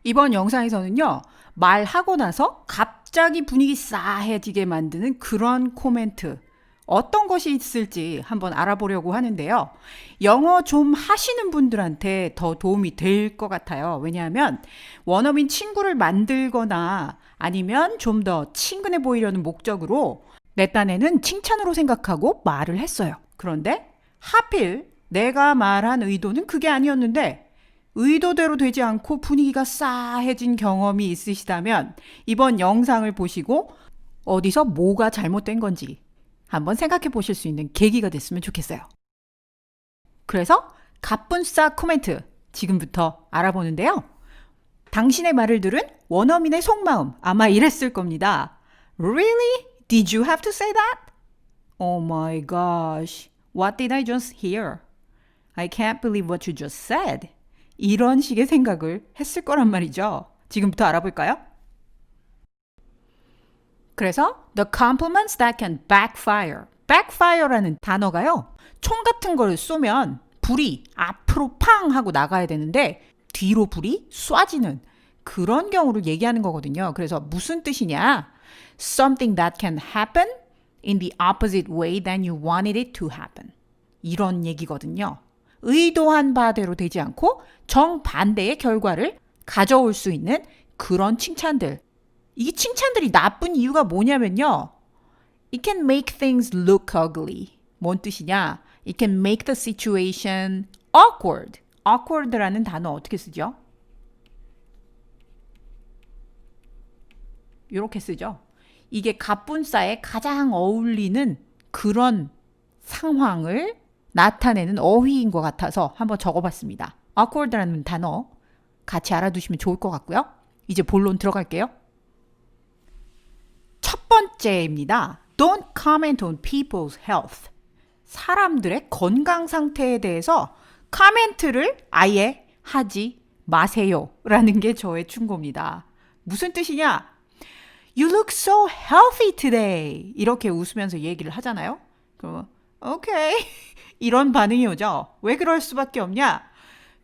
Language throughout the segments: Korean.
이번 영상에서는요, 말하고 나서 갑자기 분위기 싸해지게 만드는 그런 코멘트, 어떤 것이 있을지 한번 알아보려고 하는데요. 영어 좀 하시는 분들한테 더 도움이 될 것 같아요. 왜냐하면 원어민 친구를 만들거나 아니면 좀 더 친근해 보이려는 목적으로 내 딴에는 칭찬으로 생각하고 말을 했어요. 그런데 하필 내가 말한 의도는 그게 아니었는데 의도대로 되지 않고 분위기가 싸해진 경험이 있으시다면 이번 영상을 보시고 어디서 뭐가 잘못된 건지 한번 생각해 보실 수 있는 계기가 됐으면 좋겠어요. 그래서 갑분싸 코멘트 지금부터 알아보는데요. 당신의 말을 들은 원어민의 속마음 아마 이랬을 겁니다. Really? Did you have to say that? Oh my gosh. What did I just hear? I can't believe what you just said. 이런 식의 생각을 했을 거란 말이죠. 지금부터 알아볼까요? 그래서 the compliments that can backfire. backfire라는 단어가요. 총 같은 걸 쏘면 불이 앞으로 팡 하고 나가야 되는데 뒤로 불이 쏴지는 그런 경우를 얘기하는 거거든요. 그래서 무슨 뜻이냐? Something that can happen in the opposite way than you wanted it to happen. 이런 얘기거든요. 의도한 바대로 되지 않고 정반대의 결과를 가져올 수 있는 그런 칭찬들. 이 칭찬들이 나쁜 이유가 뭐냐면요. It can make things look ugly. 뭔 뜻이냐? It can make the situation awkward. awkward라는 단어 어떻게 쓰죠? 이렇게 쓰죠. 이게 갑분싸에 가장 어울리는 그런 상황을 나타내는 어휘인 것 같아서 한번 적어봤습니다. awkward라는 단어 같이 알아두시면 좋을 것 같고요. 이제 본론 들어갈게요. 첫 번째입니다. Don't comment on people's health. 사람들의 건강 상태에 대해서 코멘트를 아예 하지 마세요. 라는 게 저의 충고입니다. 무슨 뜻이냐? You look so healthy today. 이렇게 웃으면서 얘기를 하잖아요. 그러면 오케이. 이런 반응이 오죠. 왜 그럴 수밖에 없냐?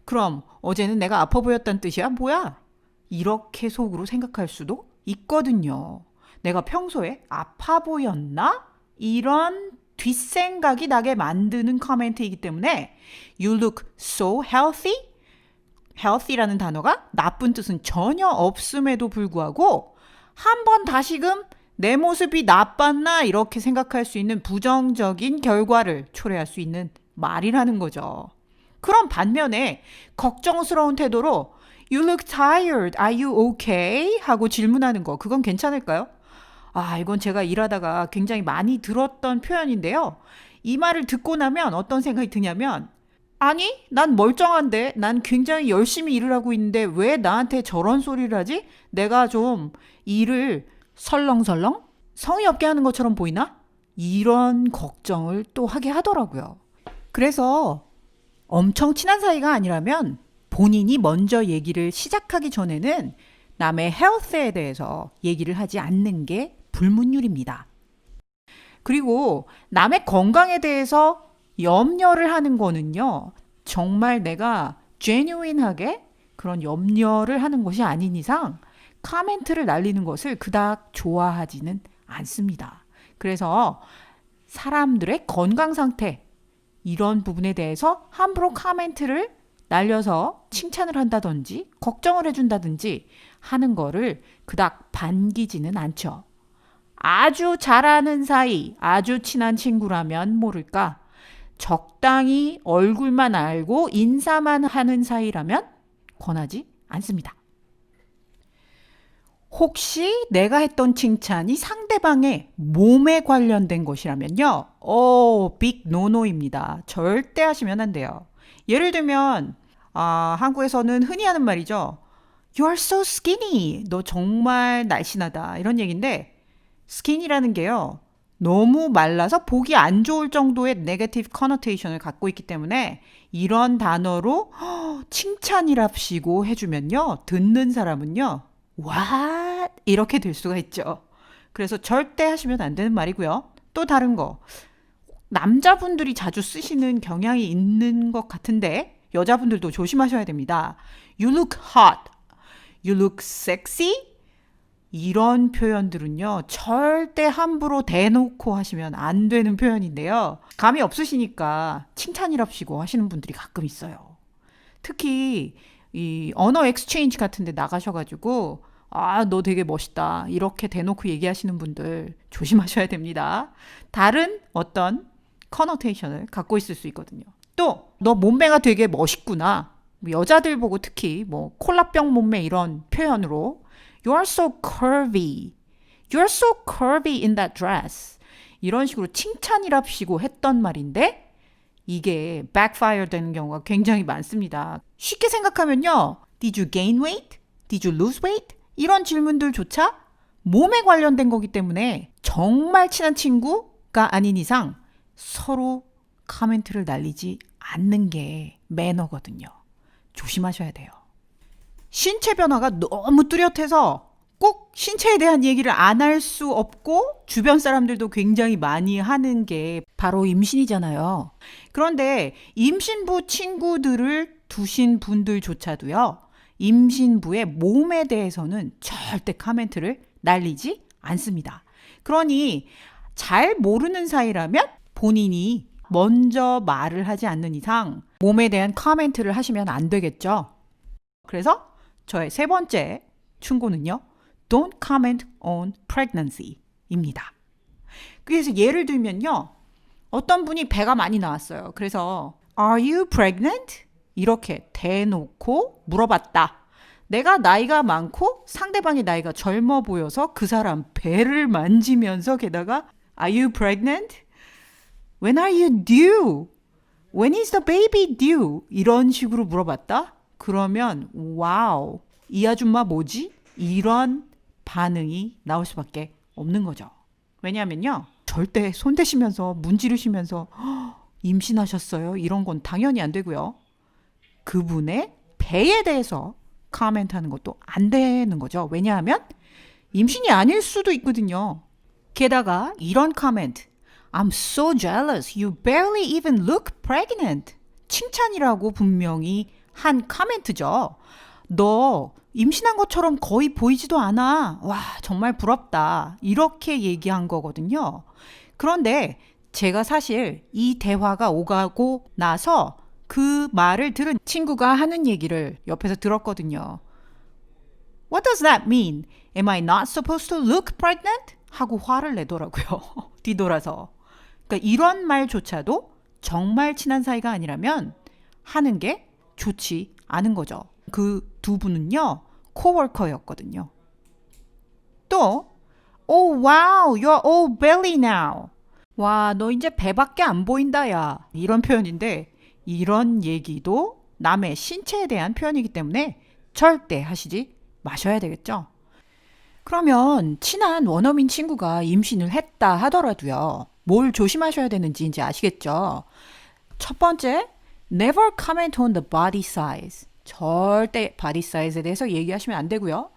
그럼 어제는 내가 아파 보였다는 뜻이야? 뭐야? 이렇게 속으로 생각할 수도 있거든요. 내가 평소에 아파 보였나? 이런 뒷생각이 나게 만드는 코멘트이기 때문에 You look so healthy? healthy라는 단어가 나쁜 뜻은 전혀 없음에도 불구하고 한 번 다시금 내 모습이 나빴나 이렇게 생각할 수 있는 부정적인 결과를 초래할 수 있는 말이라는 거죠. 그럼 반면에 걱정스러운 태도로 You look tired. Are you okay? 하고 질문하는 거 그건 괜찮을까요? 이건 제가 일하다가 굉장히 많이 들었던 표현인데요. 이 말을 듣고 나면 어떤 생각이 드냐면 아니, 난 멀쩡한데 난 굉장히 열심히 일을 하고 있는데 왜 나한테 저런 소리를 하지? 내가 좀 일을 설렁설렁 성의 없게 하는 것처럼 보이나? 이런 걱정을 또 하게 하더라고요. 그래서 엄청 친한 사이가 아니라면 본인이 먼저 얘기를 시작하기 전에는 남의 헬스에 대해서 얘기를 하지 않는 게 불문율입니다. 그리고 남의 건강에 대해서 염려를 하는 거는요. 정말 내가 genuine하게 그런 염려를 하는 것이 아닌 이상 코멘트를 날리는 것을 그닥 좋아하지는 않습니다. 그래서 사람들의 건강 상태 이런 부분에 대해서 함부로 코멘트를 날려서 칭찬을 한다든지 걱정을 해준다든지 하는 거를 그닥 반기지는 않죠. 아주 잘하는 사이, 아주 친한 친구라면 모를까 적당히 얼굴만 알고 인사만 하는 사이라면 권하지 않습니다. 혹시 내가 했던 칭찬이 상대방의 몸에 관련된 것이라면요. 빅 노노입니다. 절대 하시면 안 돼요. 예를 들면 한국에서는 흔히 하는 말이죠. You are so skinny. 너 정말 날씬하다. 이런 얘기인데 skin이라는 게요. 너무 말라서 보기 안 좋을 정도의 네거티브 커너테이션을 갖고 있기 때문에 이런 단어로 칭찬이랍시고 해주면요. 듣는 사람은요. What? 이렇게 될 수가 있죠. 그래서 절대 하시면 안 되는 말이고요. 또 다른 거. 남자분들이 자주 쓰시는 경향이 있는 것 같은데 여자분들도 조심하셔야 됩니다. You look hot. You look sexy? 이런 표현들은요, 절대 함부로 대놓고 하시면 안 되는 표현인데요. 감이 없으시니까 칭찬이랍시고 하시는 분들이 가끔 있어요. 특히 이 언어 엑스체인지 같은 데 나가셔가지고 아, 너 되게 멋있다. 이렇게 대놓고 얘기하시는 분들 조심하셔야 됩니다. 다른 어떤 커노테이션을 갖고 있을 수 있거든요. 또, 너 몸매가 되게 멋있구나. 여자들 보고 특히 뭐 콜라병 몸매 이런 표현으로 You're so curvy. You're so curvy in that dress. 이런 식으로 칭찬이랍시고 했던 말인데 이게 backfire 되는 경우가 굉장히 많습니다. 쉽게 생각하면요. Did you gain weight? Did you lose weight? 이런 질문들조차 몸에 관련된 거기 때문에 정말 친한 친구가 아닌 이상 서로 코멘트를 날리지 않는 게 매너거든요. 조심하셔야 돼요. 신체 변화가 너무 뚜렷해서 꼭 신체에 대한 얘기를 안 할 수 없고 주변 사람들도 굉장히 많이 하는 게 바로 임신이잖아요. 그런데 임신부 친구들을 두신 분들조차도요. 임신부의 몸에 대해서는 절대 코멘트를 날리지 않습니다. 그러니 잘 모르는 사이라면 본인이 먼저 말을 하지 않는 이상 몸에 대한 코멘트를 하시면 안 되겠죠. 그래서 저의 세 번째 충고는요. Don't comment on pregnancy 입니다. 그래서 예를 들면요. 어떤 분이 배가 많이 나왔어요. 그래서 Are you pregnant? 이렇게 대놓고 물어봤다. 내가 나이가 많고 상대방의 나이가 젊어 보여서 그 사람 배를 만지면서 게다가 Are you pregnant? When are you due? When is the baby due? 이런 식으로 물어봤다? 그러면 와우, 이 아줌마 뭐지? 이런 반응이 나올 수밖에 없는 거죠. 왜냐하면요. 절대 손대시면서 문지르시면서 임신하셨어요? 이런 건 당연히 안 되고요. 그분의 배에 대해서 코멘트하는 것도 안 되는 거죠. 왜냐하면 임신이 아닐 수도 있거든요. 게다가 이런 코멘트 I'm so jealous. You barely even look pregnant. 칭찬이라고 분명히 한 코멘트죠. 너 임신한 것처럼 거의 보이지도 않아. 와, 정말 부럽다. 이렇게 얘기한 거거든요. 그런데 제가 사실 이 대화가 오가고 나서 그 말을 들은 친구가 하는 얘기를 옆에서 들었거든요. What does that mean? Am I not supposed to look pregnant? 하고 화를 내더라고요. 뒤돌아서. 그러니까 이런 말조차도 정말 친한 사이가 아니라면 하는 게 좋지 않은 거죠. 그 두 분은요, 코워커였거든요. 또, Oh wow, you're all belly now. 와, 너 이제 배밖에 안 보인다, 야. 이런 표현인데, 이런 얘기도 남의 신체에 대한 표현이기 때문에 절대 하시지 마셔야 되겠죠. 그러면 친한 원어민 친구가 임신을 했다 하더라도요. 뭘 조심하셔야 되는지 이제 아시겠죠? 첫 번째, never comment on the body size. 절대 body size에 대해서 얘기하시면 안 되고요.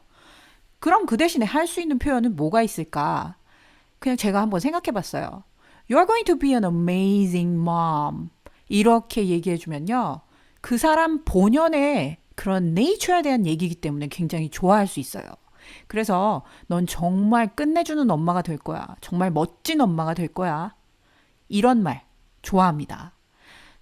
그럼 그 대신에 할 수 있는 표현은 뭐가 있을까? 그냥 제가 한번 생각해 봤어요. You're going to be an amazing mom. 이렇게 얘기해 주면요. 그 사람 본연의 그런 네이처에 대한 얘기이기 때문에 굉장히 좋아할 수 있어요. 그래서 넌 정말 끝내주는 엄마가 될 거야. 정말 멋진 엄마가 될 거야. 이런 말 좋아합니다.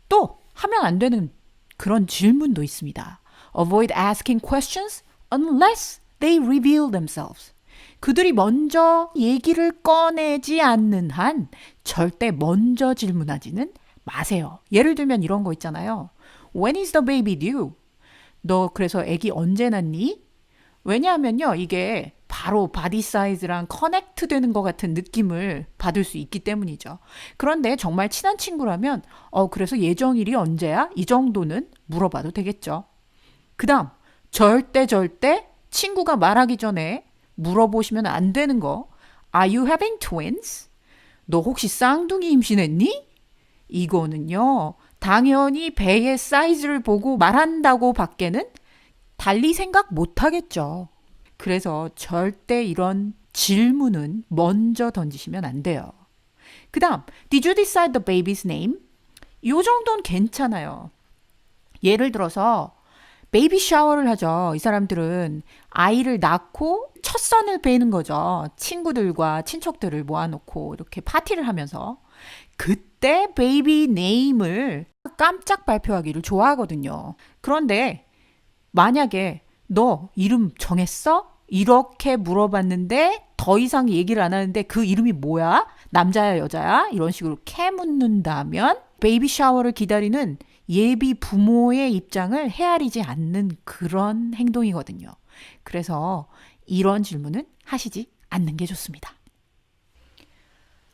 또 하면 안 되는 그런 질문도 있습니다. Avoid asking questions unless they reveal themselves. 그들이 먼저 얘기를 꺼내지 않는 한 절대 먼저 질문하지는 마세요. 예를 들면 이런 거 있잖아요. When is the baby due? 너 그래서 아기 언제 낳니? 왜냐하면요. 이게 바로 바디 사이즈랑 커넥트 되는 것 같은 느낌을 받을 수 있기 때문이죠. 그런데 정말 친한 친구라면 그래서 예정일이 언제야? 이 정도는 물어봐도 되겠죠. 그 다음 절대 친구가 말하기 전에 물어보시면 안 되는 거. Are you having twins? 너 혹시 쌍둥이 임신했니? 이거는요. 당연히 배의 사이즈를 보고 말한다고 밖에는 달리 생각 못 하겠죠. 그래서 절대 이런 질문은 먼저 던지시면 안 돼요. 그 다음, Did you decide the baby's name? 이 정도는 괜찮아요. 예를 들어서 베이비 샤워를 하죠. 이 사람들은 아이를 낳고 첫 선을 베는 거죠. 친구들과 친척들을 모아놓고 이렇게 파티를 하면서. 그때 베이비 네임을 깜짝 발표하기를 좋아하거든요. 그런데 만약에 너 이름 정했어? 이렇게 물어봤는데 더 이상 얘기를 안 하는데 그 이름이 뭐야? 남자야, 여자야? 이런 식으로 캐 묻는다면 베이비 샤워를 기다리는 예비 부모의 입장을 헤아리지 않는 그런 행동이거든요. 그래서 이런 질문은 하시지 않는 게 좋습니다.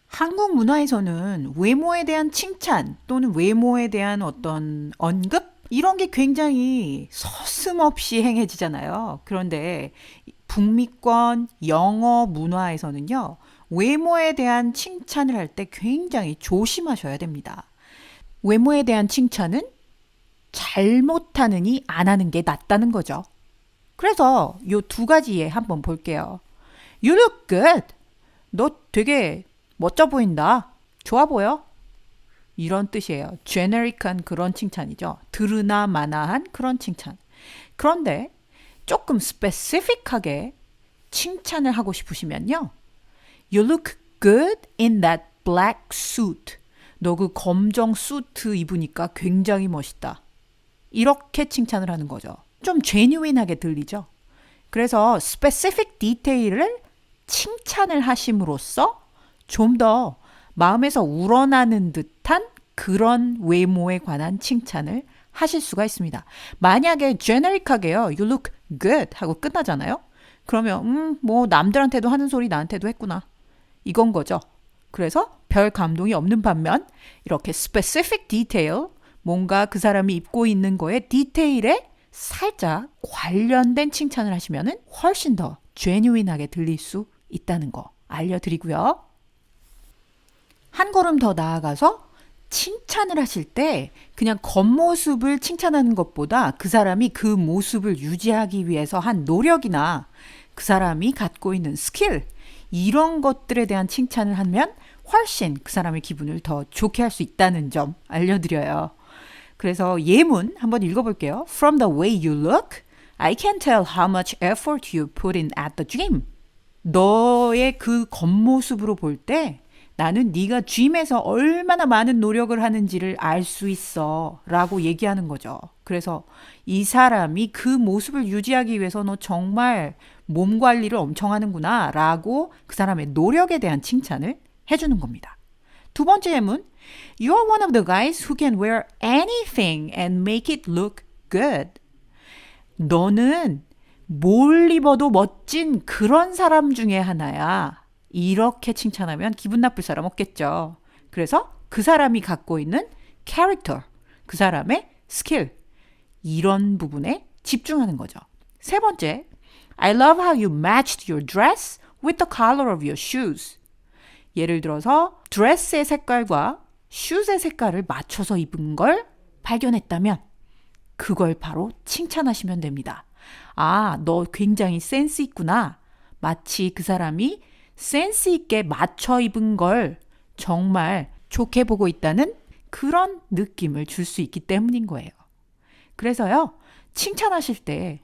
한국 문화에서는 외모에 대한 칭찬 또는 외모에 대한 어떤 언급 이런 게 굉장히 서슴없이 행해지잖아요. 그런데 북미권 영어 문화에서는요, 외모에 대한 칭찬을 할 때 굉장히 조심하셔야 됩니다. 외모에 대한 칭찬은 잘못하느니 안 하는 게 낫다는 거죠. 그래서 요 두 가지에 한번 볼게요. You look good. 너 되게 멋져 보인다. 좋아 보여. 이런 뜻이에요. 제네릭한 그런 칭찬이죠. 들으나 마나한 그런 칭찬. 그런데 조금 스페시픽하게 칭찬을 하고 싶으시면요. You look good in that black suit. 너 그 검정 수트 입으니까 굉장히 멋있다. 이렇게 칭찬을 하는 거죠. 좀 제뉴인하게 들리죠. 그래서 specific 디테일을 칭찬을 하심으로써 좀 더 마음에서 우러나는 듯한 그런 외모에 관한 칭찬을 하실 수가 있습니다. 만약에 제너릭하게요. You look good 하고 끝나잖아요. 그러면 뭐 남들한테도 하는 소리 나한테도 했구나. 이건 거죠. 그래서 별 감동이 없는 반면 이렇게 specific detail, 뭔가 그 사람이 입고 있는 거에 디테일에 살짝 관련된 칭찬을 하시면은 훨씬 더 제뉴인하게 들릴 수 있다는 거 알려드리고요. 한 걸음 더 나아가서 칭찬을 하실 때 그냥 겉모습을 칭찬하는 것보다 그 사람이 그 모습을 유지하기 위해서 한 노력이나 그 사람이 갖고 있는 스킬 이런 것들에 대한 칭찬을 하면 훨씬 그 사람의 기분을 더 좋게 할 수 있다는 점 알려드려요. 그래서 예문 한번 읽어볼게요. From the way you look, I can tell how much effort you put in at the gym. 너의 그 겉모습으로 볼 때 나는 네가 gym에서 얼마나 많은 노력을 하는지를 알 수 있어 라고 얘기하는 거죠. 그래서 이 사람이 그 모습을 유지하기 위해서 너 정말 몸 관리를 엄청 하는구나 라고 그 사람의 노력에 대한 칭찬을 해주는 겁니다. 두 번째 예문 You are one of the guys who can wear anything and make it look good. 너는 뭘 입어도 멋진 그런 사람 중에 하나야. 이렇게 칭찬하면 기분 나쁠 사람 없겠죠. 그래서 그 사람이 갖고 있는 캐릭터, 그 사람의 스킬 이런 부분에 집중하는 거죠. 세 번째, I love how you matched your dress with the color of your shoes. 예를 들어서 드레스의 색깔과 슈즈의 색깔을 맞춰서 입은 걸 발견했다면 그걸 바로 칭찬하시면 됩니다. 아, 너 굉장히 센스 있구나. 마치 그 사람이 센스 있게 맞춰 입은 걸 정말 좋게 보고 있다는 그런 느낌을 줄 수 있기 때문인 거예요. 그래서요, 칭찬하실 때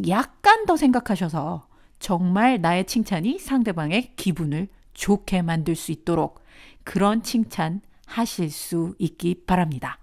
약간 더 생각하셔서 정말 나의 칭찬이 상대방의 기분을 좋게 만들 수 있도록 그런 칭찬 하실 수 있기 바랍니다.